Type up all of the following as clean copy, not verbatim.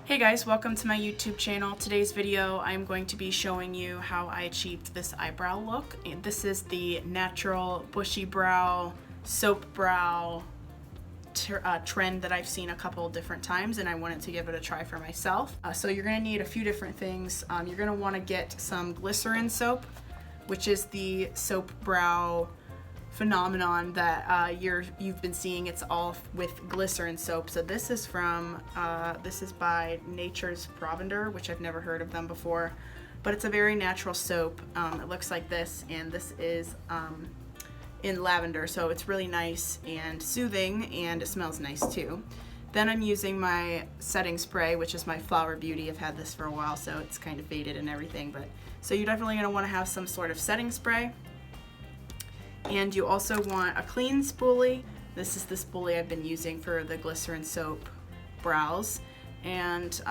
Hey guys, welcome to my YouTube channel. Today's video I'm going to be showing you how I achieved this eyebrow look. And this is the natural bushy brow, soap brow trend that I've seen a couple different times, and I wanted to give it a try for myself. So you're going to need a few different things. You're going to want to get some glycerin soap, which is the soap brow phenomenon that you've been seeing. It's all with glycerin soap. So this is from this is by Nature's Provender, which I've never heard of them before, but it's a very natural soap. It looks like this, and this is in lavender, so it's really nice and soothing, and it smells nice too. Then I'm using my setting spray, which is my Flower Beauty. I've had this for a while, so it's kind of faded and everything, but so you're definitely going to want to have some sort of setting spray. And you also want a clean spoolie. This is the spoolie I've been using for the glycerin soap brows. And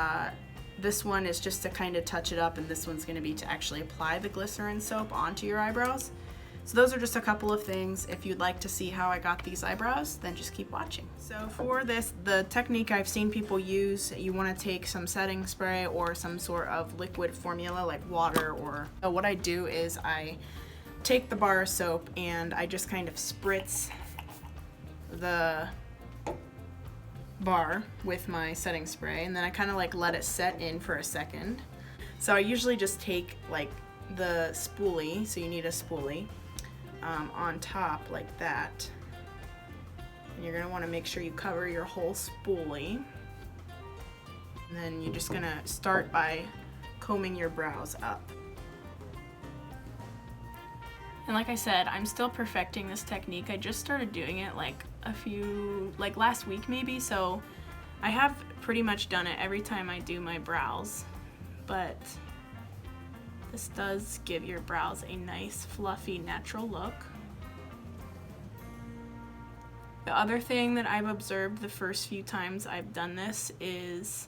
this one is just to kind of touch it up, and this one's going to be to actually apply the glycerin soap onto your eyebrows. So those are just a couple of things. If you'd like to see how I got these eyebrows, then just keep watching. So for this, the technique I've seen people use, you want to take some setting spray or some sort of liquid formula like water, or so what I do is I take the bar of soap and I just kind of spritz the bar with my setting spray, and then I kind of like let it set in for a second. So I usually just take like the spoolie, so you need a spoolie, on top like that, and you're gonna want to make sure you cover your whole spoolie, and then you're just gonna start by combing your brows up. And like I said, I'm still perfecting this technique. I just started doing it like last week maybe, so I have pretty much done it every time I do my brows, but this does give your brows a nice, fluffy, natural look. The other thing that I've observed the first few times I've done this is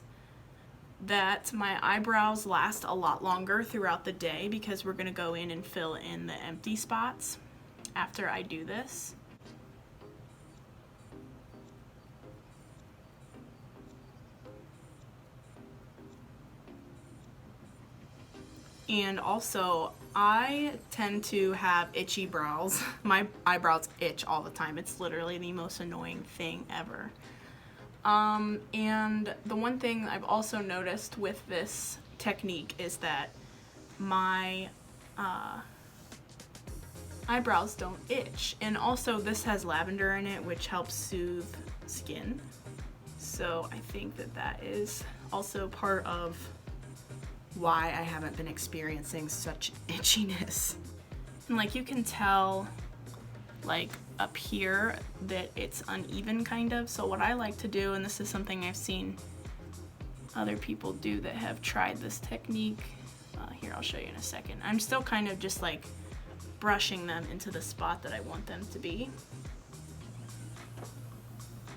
that my eyebrows last a lot longer throughout the day, because we're going to go in and fill in the empty spots after I do this. And also, I tend to have itchy brows. My eyebrows itch all the time. It's literally the most annoying thing ever. And the one thing I've also noticed with this technique is that my eyebrows don't itch. And also this has lavender in it, which helps soothe skin. So I think that that is also part of why I haven't been experiencing such itchiness. And like you can tell like up here that it's uneven kind of. So what I like to do, and this is something I've seen other people do that have tried this technique, here I'll show you in a second. I'm still kind of just like brushing them into the spot that I want them to be.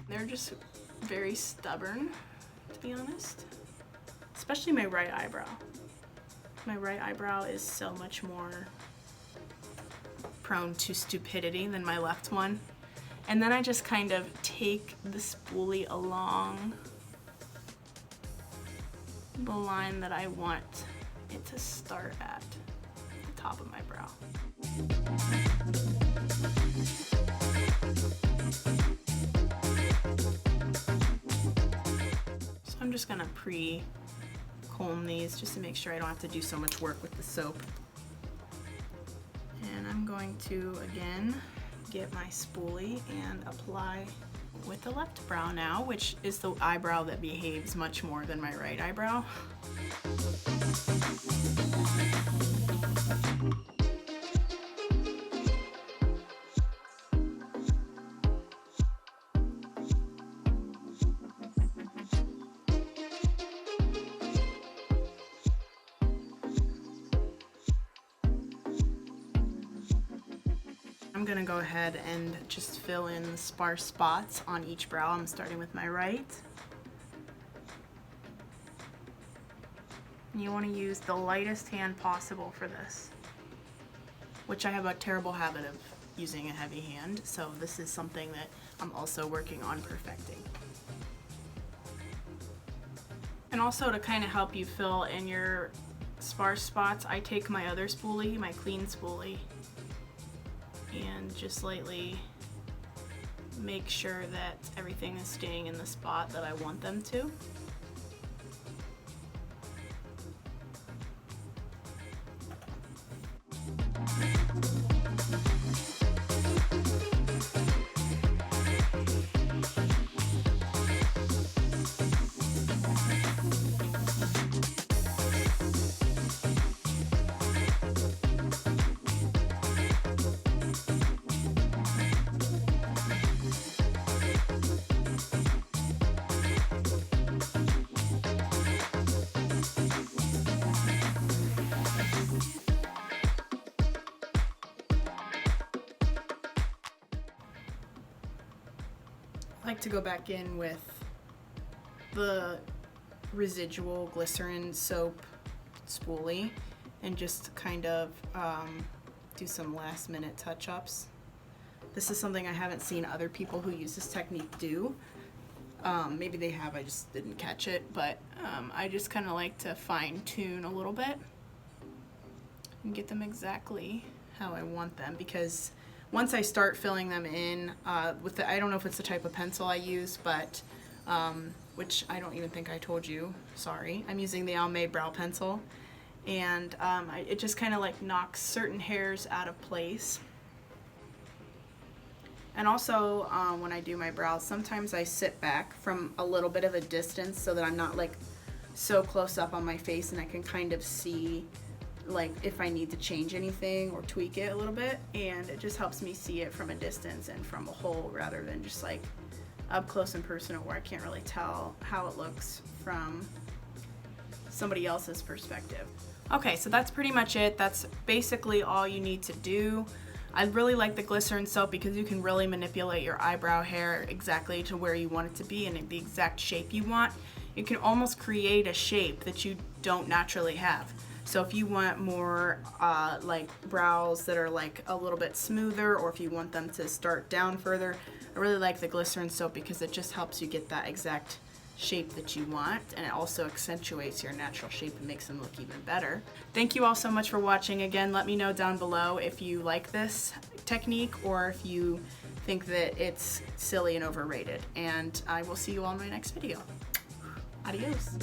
They're just very stubborn, to be honest. Especially my right eyebrow. My right eyebrow is so much more prone to stupidity than my left one. And then I just kind of take the spoolie along the line that I want it to start at the top of my brow. So I'm just gonna pre-comb these just to make sure I don't have to do so much work with the soap. And I'm going to again get my spoolie and apply with the left brow now, which is the eyebrow that behaves much more than my right eyebrow. I'm gonna go ahead and just fill in the sparse spots on each brow. I'm starting with my right. And you want to use the lightest hand possible for this, which I have a terrible habit of using a heavy hand, so this is something that I'm also working on perfecting. And And also to kind of help you fill in your sparse spots, I take my other spoolie, my clean spoolie, and just lightly make sure that everything is staying in the spot that I want them to. I like to go back in with the residual glycerin soap spoolie and just kind of do some last minute touch-ups. This is something I haven't seen other people who use this technique do. Maybe they have, I just didn't catch it, but I just kind of like to fine tune a little bit and get them exactly how I want them, because once I start filling them in with the, I don't know if it's the type of pencil I use, but which I don't even think I told you, sorry. I'm using the Almay brow pencil, and it just kind of like knocks certain hairs out of place. And also when I do my brows, sometimes I sit back from a little bit of a distance so that I'm not like so close up on my face, and I can kind of see like if I need to change anything or tweak it a little bit, and it just helps me see it from a distance and from a whole rather than just like up close and personal where I can't really tell how it looks from somebody else's perspective. Okay, so that's pretty much it. That's basically all you need to do. I really like the glycerin soap because you can really manipulate your eyebrow hair exactly to where you want it to be and the exact shape you want. You can almost create a shape that you don't naturally have. So if you want more like brows that are like a little bit smoother, or if you want them to start down further, I really like the glycerin soap because it just helps you get that exact shape that you want, and it also accentuates your natural shape and makes them look even better. Thank you all so much for watching. Again, let me know down below if you like this technique or if you think that it's silly and overrated. And I will see you all in my next video. Adios.